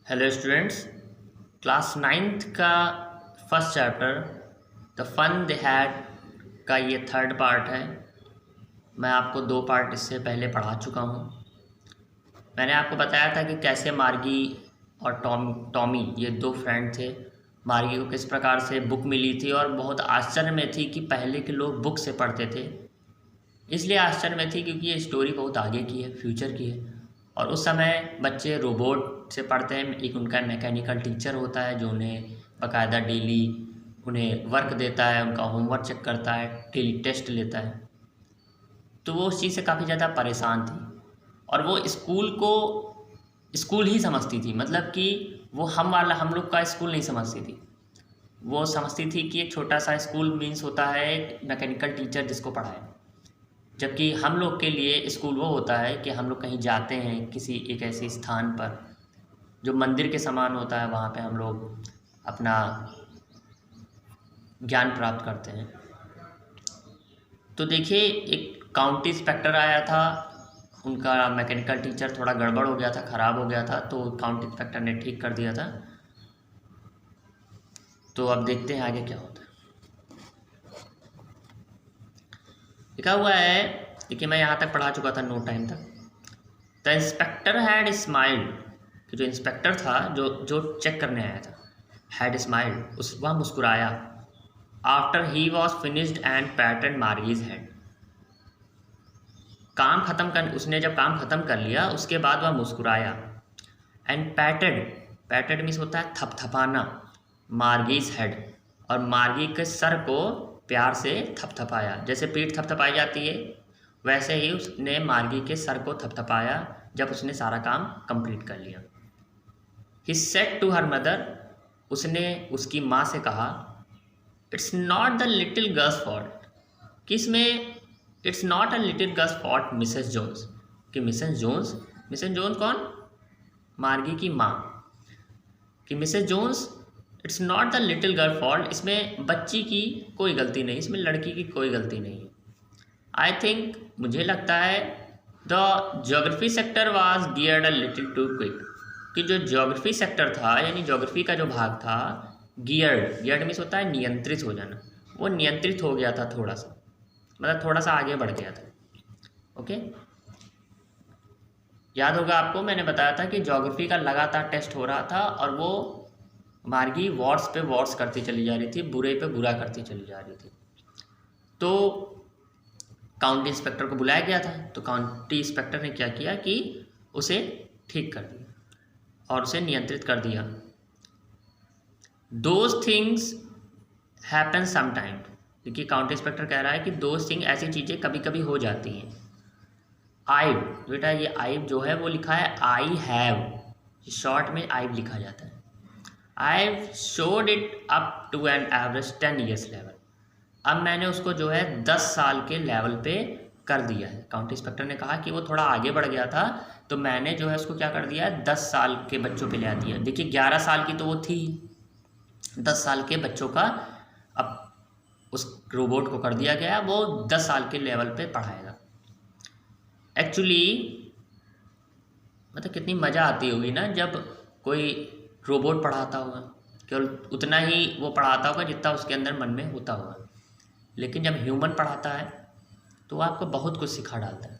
Hello students. Class ninth का first chapter the fun they had का ये third part है। मैं आपको दो पार्ट इससे पहले पढ़ा चुका हूँ। मैंने आपको बताया था कि कैसे मार्गी और टॉमी ये दो फ्रेंड थे। मार्गी को किस प्रकार से बुक मिली थी और बहुत आश्चर्य में थी कि पहले के लोग बुक से पढ़ते थे। इसलिए आश्चर्य में थी क्योंकि ये स्टोरी बहुत आगे की है, फ्यूचर की है। और उस समय बच्चे रोबोट से पढ़ते हैं। एक उनका मैकेनिकल टीचर होता है जो उन्हें बाकायदा डेली उन्हें वर्क देता है, उनका होमवर्क चेक करता है, डेली टेस्ट लेता है। तो वो उस चीज़ से काफ़ी ज़्यादा परेशान थी और वो स्कूल को स्कूल ही समझती थी। मतलब कि वो हम लोग का स्कूल नहीं समझती थी। वो समझती थी कि एक छोटा सा स्कूल मीन्स होता है एक मैकेनिकल टीचर जिसको पढ़ाए, जबकि हम लोग के लिए स्कूल वो होता है कि हम लोग कहीं जाते हैं किसी एक ऐसे स्थान पर जो मंदिर के समान होता है, वहाँ पे हम लोग अपना ज्ञान प्राप्त करते हैं। तो देखिए, एक काउंटी इंस्पेक्टर आया था। उनका मैकेनिकल टीचर थोड़ा गड़बड़ हो गया था, ख़राब हो गया था, तो काउंटी इंस्पेक्टर ने ठीक कर दिया था। तो अब देखते हैं आगे क्या होता है। लिखा हुआ है, देखिए मैं यहाँ तक पढ़ा चुका था, नो टाइम तक। द इंस्पेक्टर हैड स्माइल्ड, कि जो इंस्पेक्टर था जो जो चेक करने आया था, हैड स्माइल्ड, वह मुस्कुराया। After he was finished and patted Margie's head, उसने जब काम ख़त्म कर लिया उसके बाद वह मुस्कुराया। एंड पैटेड मीन्स होता है थपथपाना, मार्गीज हेड, और मार्गी के सर को प्यार से थपथपाया। जैसे पीठ थपथपाई जाती है वैसे ही उसने मार्गी के सर को थपथपाया जब उसने सारा काम कंप्लीट कर लिया। He said to her mother, उसने उसकी माँ से कहा, it's not the little girl's fault, कि इसमें it's not a little girl's fault Mrs Jones, कि मिसेस जोन्स कौन? मार्गी की माँ। कि Mrs Jones, it's not the little girl fault, इसमें बच्ची की कोई गलती नहीं, इसमें लड़की की कोई गलती नहीं है। आई थिंक, मुझे लगता है, the geography sector was geared a little too quick, कि जो ज्योग्राफी सेक्टर था यानी ज्योग्राफी का जो भाग था, गियर्ड मीन्स होता है नियंत्रित हो जाना, वो नियंत्रित हो गया था थोड़ा सा, मतलब थोड़ा सा आगे बढ़ गया था। ओके, याद होगा आपको, मैंने बताया था कि ज्योग्राफी का लगातार टेस्ट हो रहा था और वो मार्गी वॉर्ड्स पे वॉर्ड्स करती चली जा रही थी, बुरे पे बुरा करती चली जा रही थी। तो काउंटी इंस्पेक्टर को बुलाया गया था। तो काउंटी इंस्पेक्टर ने क्या किया कि उसे ठीक कर दिया और उसे नियंत्रित कर दिया। दोज थिंग्स हैपन समटाइम, देखिए काउंटी इंस्पेक्टर कह रहा है कि दोज थिंग, ऐसी चीज़ें कभी कभी हो जाती हैं। आइव, बेटा ये आइव जो है वो लिखा है आई हैव, शॉर्ट में आइव लिखा जाता है। I showed it up to an average 10 years level, अब मैंने उसको जो है 10 साल के लेवल पे कर दिया है। काउंटी इंस्पेक्टर ने कहा कि वो थोड़ा आगे बढ़ गया था, तो मैंने जो है उसको क्या कर दिया है, 10 साल के बच्चों पे ले आ दिया। देखिए 11 साल की तो वो थी, 10 साल के बच्चों का अब उस रोबोट को कर दिया गया, वो 10 साल के लेवल पे पढ़ाएगा। एक्चुअली मतलब कितनी मज़ा आती होगी ना जब कोई रोबोट पढ़ाता होगा, केवल उतना ही वो पढ़ाता होगा जितना उसके अंदर मन में होता होगा, लेकिन जब ह्यूमन पढ़ाता है तो आपको बहुत कुछ सिखा डालता है।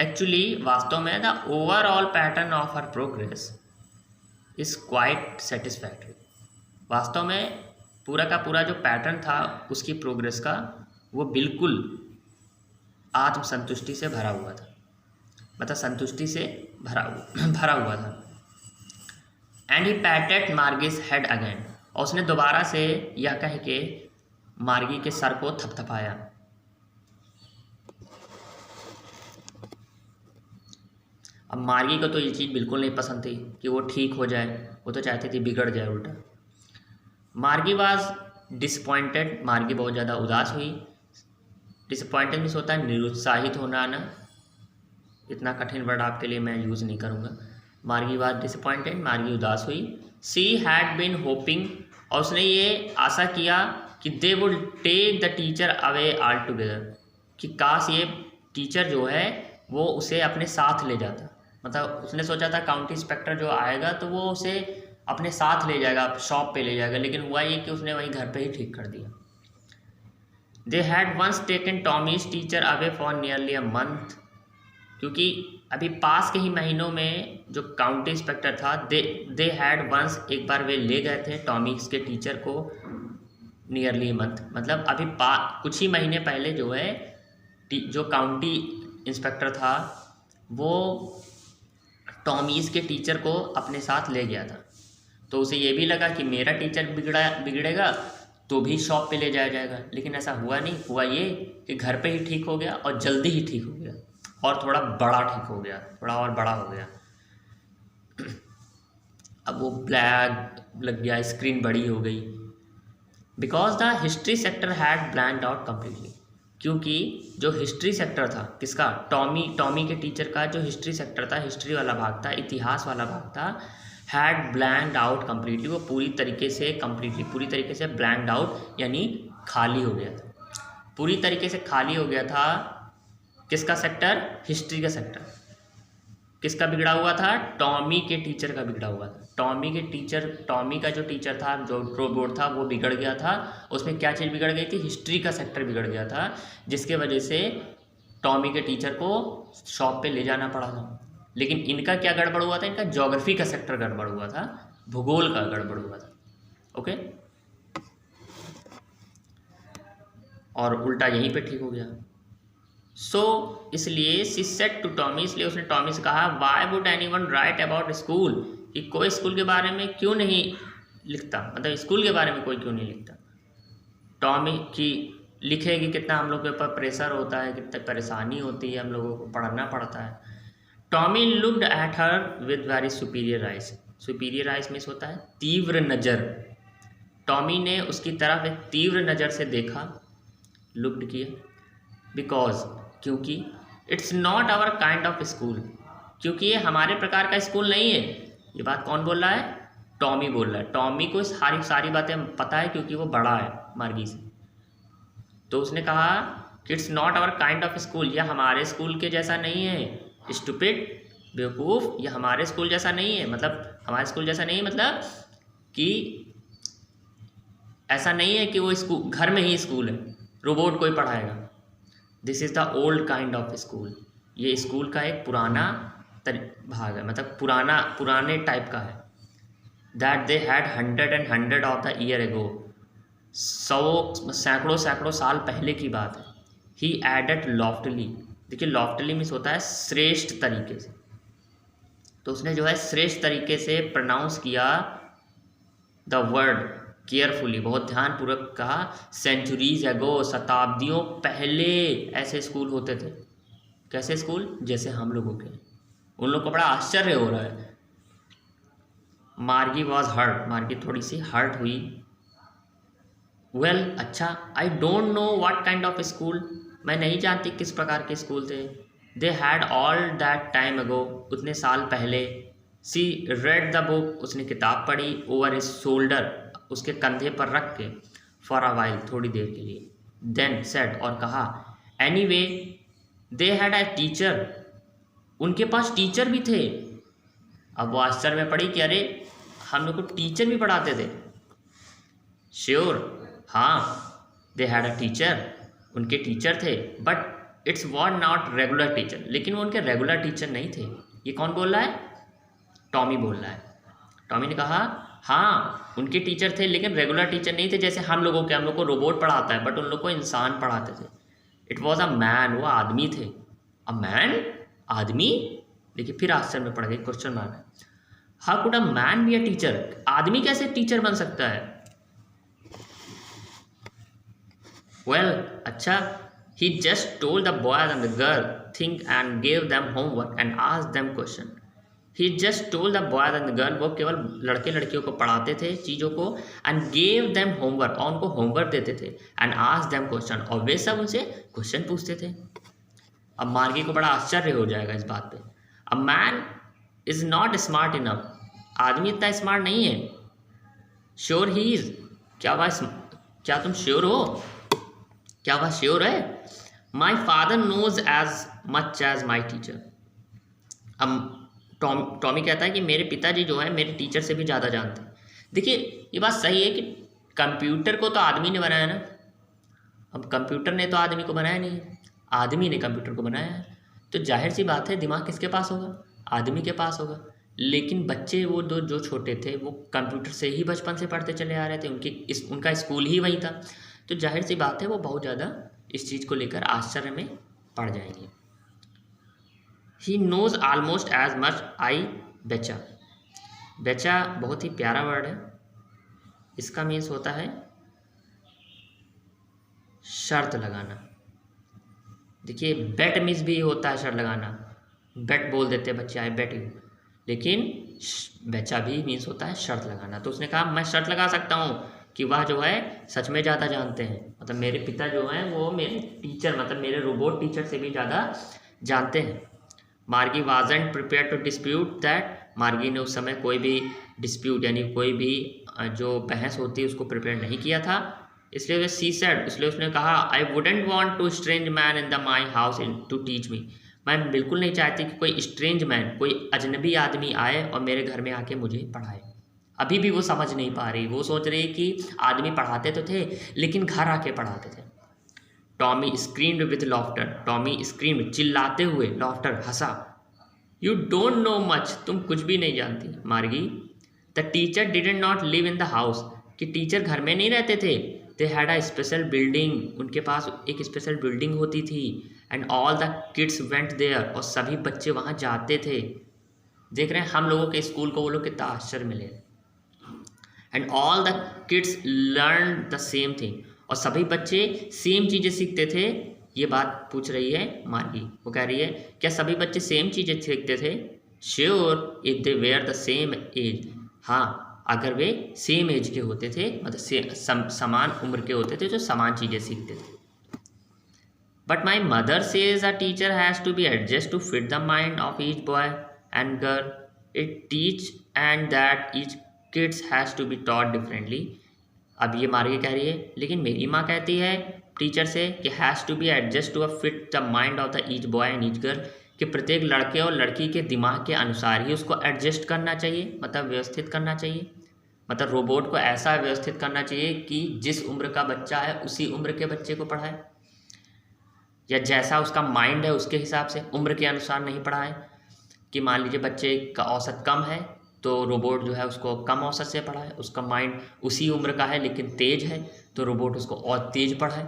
एक्चुअली वास्तव में the overall pattern of her progress is quite satisfactory, वास्तव में पूरा का पूरा जो पैटर्न था उसकी प्रोग्रेस का, वो बिल्कुल आत्मसंतुष्टि से भरा हुआ था, मतलब संतुष्टि से भरा हुआ था। And he patted Margie's head again, और उसने दोबारा से यह कह के मार्गी के सर को थपथपाया। अब मार्गी को तो ये चीज़ बिल्कुल नहीं पसंद थी कि वो ठीक हो जाए, वो तो चाहती थी बिगड़ जाए उल्टा। मार्गी वाज डिसपॉइंटेड, मार्गी बहुत ज़्यादा उदास हुई। डिसपॉइंटेड मीन्स होता है निरुत्साहित होना ना, इतना कठिन वर्ड आपके लिए मैं यूज़ नहीं करूँगा। मार्गी वाज डिसपॉइंटेड, मार्गी उदास हुई। सी हैड बीन होपिंग, और उसने ये आशा किया कि they would take the teacher away altogether, कि काश ये टीचर जो है वो उसे अपने साथ ले जाता। मतलब उसने सोचा था काउंटी इंस्पेक्टर जो आएगा तो वो उसे अपने साथ ले जाएगा, शॉप पे ले जाएगा, लेकिन हुआ ये कि उसने वहीं घर पे ही ठीक कर दिया। They had once taken Tommy's teacher away for nearly a month, क्योंकि अभी पास के ही महीनों में जो काउंटी इंस्पेक्टर था दे हैड वंस, एक बार वे ले गए थे टॉमीज के टीचर को नियरली मंथ, मतलब अभी कुछ ही महीने पहले जो है जो काउंटी इंस्पेक्टर था वो टॉमीज़ के टीचर को अपने साथ ले गया था। तो उसे ये भी लगा कि मेरा टीचर बिगड़ेगा तो भी शॉप पे ले जाया जाएगा, लेकिन ऐसा हुआ नहीं। हुआ ये कि घर पे ही ठीक हो गया और जल्दी ही ठीक हो गया और थोड़ा बड़ा ठीक हो गया, थोड़ा और बड़ा हो गया। अब वो ब्लैक लग गया, स्क्रीन बड़ी हो गई। Because the history sector had blanked out completely, क्योंकि जो हिस्ट्री सेक्टर था किसका, टॉमी के टीचर का जो हिस्ट्री सेक्टर था, हिस्ट्री वाला भाग था, इतिहास वाला भाग था, हैड ब्लैंक्ड आउट कम्प्लीटली, वो पूरी तरीके से ब्लैंक्ड आउट यानी खाली हो गया था, पूरी तरीके से खाली हो गया था। किसका सेक्टर, हिस्ट्री का सेक्टर। किसका बिगड़ा हुआ था, टॉमी के टीचर का बिगड़ा हुआ था। टॉमी का जो टीचर था, जो रोबोट था, वो बिगड़ गया था। उसमें क्या चीज़ बिगड़ गई थी, हिस्ट्री का सेक्टर बिगड़ गया था, जिसके वजह से टॉमी के टीचर को शॉप पे ले जाना पड़ा था। लेकिन इनका क्या गड़बड़ हुआ था, इनका ज्योग्राफी का सेक्टर गड़बड़ हुआ था, भूगोल का गड़बड़ हुआ था। ओके, और उल्टा यहीं पे ठीक हो गया। इसलिए शी सेड टू टॉमी, इसलिए उसने टॉमी से कहा, why would anyone right about school, कि कोई स्कूल के बारे में क्यों नहीं लिखता, मतलब स्कूल के बारे में कोई क्यों नहीं लिखता। टॉमी की लिखेगी, कितना हम लोग के ऊपर प्रेशर होता है, कितनी परेशानी होती है, हम लोगों को पढ़ना पड़ता है। Tommy looked at her with very superior eyes, superior eyes means होता है तीव्र नज़र। टॉमी ने उसकी तरफ एक तीव्र नज़र से देखा, लुक्ड किया, बिकॉज, क्योंकि it's not our kind of school, क्योंकि ये हमारे प्रकार का स्कूल नहीं है। ये बात कौन बोल रहा है, टॉमी बोल रहा है। टॉमी को सारी बातें पता है क्योंकि वो बड़ा है मार्गी से। तो उसने कहा कि it's not our kind of school, यह हमारे स्कूल के जैसा नहीं है। स्टूपिड, बेवकूफ़, यह हमारे स्कूल जैसा नहीं है, मतलब हमारे स्कूल जैसा नहीं, मतलब कि ऐसा नहीं है कि वो स्कूल घर में ही स्कूल है, रोबोट कोई पढ़ाएगा। This is the old kind of school, ये स्कूल का एक पुराना भाग है, मतलब पुराने टाइप का है। That they had 100 of the year ago, सैकड़ों साल पहले की बात है। ही एडेड लॉफ्टली, देखिए लॉफ्टली मीन्स होता है श्रेष्ठ तरीके से, तो उसने जो है श्रेष्ठ तरीके से प्रोनाउंस किया द वर्ड केयरफुली, बहुत ध्यानपूर्वक कहा। सेंचुरीज एगो, शताब्दियों पहले ऐसे स्कूल होते थे। कैसे स्कूल, जैसे हम लोगों के। उन लोग को बड़ा आश्चर्य हो रहा है। मार्गी वॉज हर्ट, मार्गी थोड़ी सी हर्ट हुई। वेल, अच्छा, I don't know what kind of school, मैं नहीं जानती किस प्रकार के स्कूल थे। They had all that time ago, उतने साल पहले। सी रेड द बुक, उसने किताब पढ़ी। ओवर हिज शोल्डर, उसके कंधे पर रख के। फॉर अ वाइल, थोड़ी देर के लिए। देन सेड, और कहा, anyway they had a teacher, उनके पास टीचर भी थे। अब वो आश्चर्य में पड़ी कि अरे हम लोग को टीचर भी पढ़ाते थे। श्योर, हाँ, दे हैड अ टीचर, उनके टीचर थे, but it's what not regular teacher, लेकिन वो उनके रेगुलर टीचर नहीं थे। ये कौन बोल रहा है, टॉमी बोल रहा है। टॉमी ने कहा, हाँ, उनके टीचर थे लेकिन रेगुलर टीचर नहीं थे, जैसे हम लोगों के, हम लोग को रोबोट पढ़ाता है, बट उन लोग को इंसान पढ़ाते थे। इट वॉज अ मैन, वो आदमी थे। अ मैन, आदमी। देखिए फिर आश्चर्य में पड़ गए, क्वेश्चन मार्क है। How could a man be a teacher, आदमी कैसे टीचर बन सकता है। वेल, अच्छा, he just told the boys and the girl think and gave them homework and asked them question. He just told the boys and the girl, वो केवल लड़के लड़कियों को पढ़ाते थे चीज़ों को, and gave them homework, और उनको होमवर्क देते थे, and asked them question, और वे सब उनसे क्वेश्चन पूछते थे। अब मार्गी को बड़ा आश्चर्य हो जाएगा इस बात पे। A man is not smart enough, आदमी इतना स्मार्ट नहीं है। Sure he is, क्या तुम श्योर हो, क्या वह श्योर है। My father knows as much as my teacher, अब टॉमी कहता है कि मेरे पिताजी जो है मेरे टीचर से भी ज़्यादा जानते हैं। देखिए ये बात सही है कि कंप्यूटर को तो आदमी ने बनाया ना, अब कंप्यूटर ने तो आदमी को बनाया नहीं है, आदमी ने कंप्यूटर को बनाया है, तो जाहिर सी बात है दिमाग किसके पास होगा, आदमी के पास होगा। लेकिन बच्चे वो जो छोटे थे वो कंप्यूटर से ही बचपन से पढ़ते चले आ रहे थे, उनका स्कूल ही वहीं था, तो जाहिर सी बात है वो बहुत ज़्यादा इस चीज़ को लेकर आश्चर्य में पड़ जाएंगे। He knows almost as much I betcha. बेचा बहुत ही प्यारा वर्ड है, इसका मीन्स होता है शर्त लगाना। देखिए बेट मीन्स भी होता है शर्त लगाना, बेट बोल देते हैं बच्चे आई बेट यू, लेकिन बेचा भी मीन्स होता है शर्त लगाना। तो उसने कहा मैं शर्त लगा सकता हूँ कि वह जो है सच में ज़्यादा जानते हैं, मतलब मेरे पिता जो हैं वो मेरे टीचर मतलब मेरे रोबोट टीचर से भी ज़्यादा जानते हैं। Margie wasn't prepared to dispute that. Margie ने उस समय कोई भी डिस्प्यूट यानी कोई भी जो बहस होती है उसको प्रिपेयर नहीं किया था, इसलिए वे सी सेड, इसलिए उसने कहा I wouldn't want to strange man in the my house in to teach me. मैं बिल्कुल नहीं चाहती कि कोई स्ट्रेंज मैन, कोई अजनबी आदमी आए और मेरे घर में आके मुझे पढ़ाए। अभी भी वो समझ नहीं पा रही, वो सोच रही कि आदमी पढ़ाते तो थे लेकिन घर आके पढ़ाते थे। Tommy screamed with laughter. Tommy screamed चिल्लाते हुए, लॉफ्टर हंसा। यू डोंट नो मच, तुम कुछ भी नहीं जानती Margie. The teacher didn't not live in the house, कि टीचर घर में नहीं रहते थे। They had a special building, उनके पास एक स्पेशल बिल्डिंग होती थी। And all the kids went there, और सभी बच्चे वहाँ जाते थे। देख रहे हैं हम लोगों के स्कूल को वो लोग कितना आश्चर्य मिले। And all the kids learn the same thing, और सभी बच्चे सेम चीज़ें सीखते थे। ये बात पूछ रही है मार्गी, वो कह रही है क्या सभी बच्चे सेम चीज़ें सीखते थे? Sure if they were the same age, हाँ अगर वे सेम एज के होते थे, मतलब समान उम्र के होते थे, जो समान चीज़ें सीखते थे। But my mother says a teacher has to be adjust to fit the mind of each boy and girl, it teach and that each kids has to be taught differently. अब ये मार्गी कह रही है लेकिन मेरी माँ कहती है टीचर से कि has to be adjust to fit the mind of the each boy and each girl, कि प्रत्येक लड़के और लड़की के दिमाग के अनुसार ही उसको एडजस्ट करना चाहिए, मतलब व्यवस्थित करना चाहिए, मतलब रोबोट को ऐसा व्यवस्थित करना चाहिए कि जिस उम्र का बच्चा है उसी उम्र के बच्चे को पढ़ाए, या जैसा उसका माइंड है उसके हिसाब से, उम्र के अनुसार नहीं पढ़ाए। कि मान लीजिए बच्चे का औसत कम है तो रोबोट जो है उसको कम औसत से पढ़ाए, उसका माइंड उसी उम्र का है लेकिन तेज है तो रोबोट उसको और तेज पढ़ाए।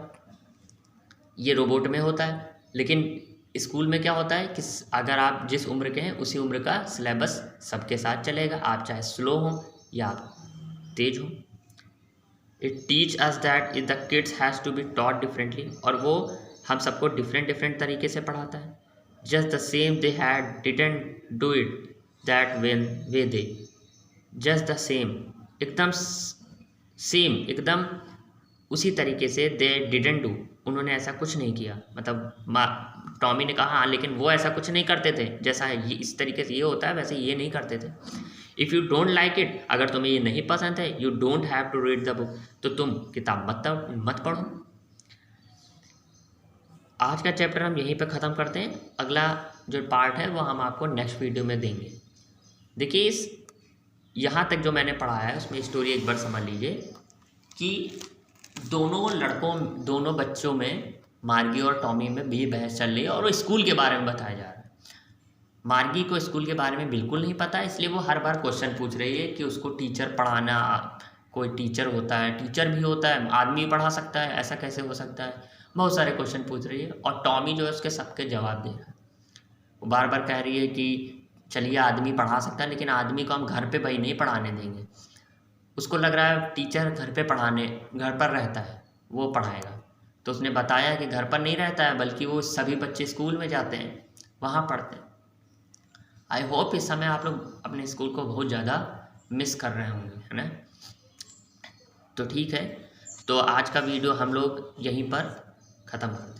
ये रोबोट में होता है, लेकिन स्कूल में क्या होता है कि अगर आप जिस उम्र के हैं उसी उम्र का सिलेबस सबके साथ चलेगा, आप चाहे स्लो हो या आप तेज हो। It teach us that if the kids has to be taught differently, और वो हम सबको डिफरेंट तरीके से पढ़ाता है। Just the same they had didn't do it that way they, just the same, एकदम सेम, एकदम उसी तरीके से, दे डिडंट डू, उन्होंने ऐसा कुछ नहीं किया, मतलब टॉमी ने कहा हाँ लेकिन वो ऐसा कुछ नहीं करते थे, जैसा है ये इस तरीके से ये होता है वैसे ये नहीं करते थे। If you don't like it, अगर तुम्हें ये नहीं पसंद है, you don't have to read the book, तो तुम किताब मत पढ़ो। आज का चैप्टर हम यहीं पे ख़त्म करते हैं, अगला जो पार्ट है वो हम आपको नेक्स्ट वीडियो में देंगे। देखिए इस यहाँ तक जो मैंने पढ़ाया है उसमें स्टोरी एक बार समझ लीजिए कि दोनों बच्चों में, मार्गी और टॉमी में भी बहस चल रही है और वो स्कूल के बारे में बताया जा रहा है। मार्गी को स्कूल के बारे में बिल्कुल नहीं पता, इसलिए वो हर बार क्वेश्चन पूछ रही है कि उसको टीचर पढ़ाना, कोई टीचर होता है, टीचर भी होता है, आदमी पढ़ा सकता है, ऐसा कैसे हो सकता है, बहुत सारे क्वेश्चन पूछ रही है। और टॉमी जो है उसके सबके जवाब दे रहा है। वो बार बार कह रही है कि चलिए आदमी पढ़ा सकता है लेकिन आदमी को हम घर पे भाई नहीं पढ़ाने देंगे। उसको लग रहा है टीचर घर पर रहता है, वो पढ़ाएगा। तो उसने बताया कि घर पर नहीं रहता है बल्कि वो सभी बच्चे स्कूल में जाते हैं, वहाँ पढ़ते हैं। आई होप इस समय आप लोग अपने स्कूल को बहुत ज़्यादा मिस कर रहे होंगे, है ना। तो ठीक है, तो आज का वीडियो हम लोग यहीं पर ख़त्म करते हैं।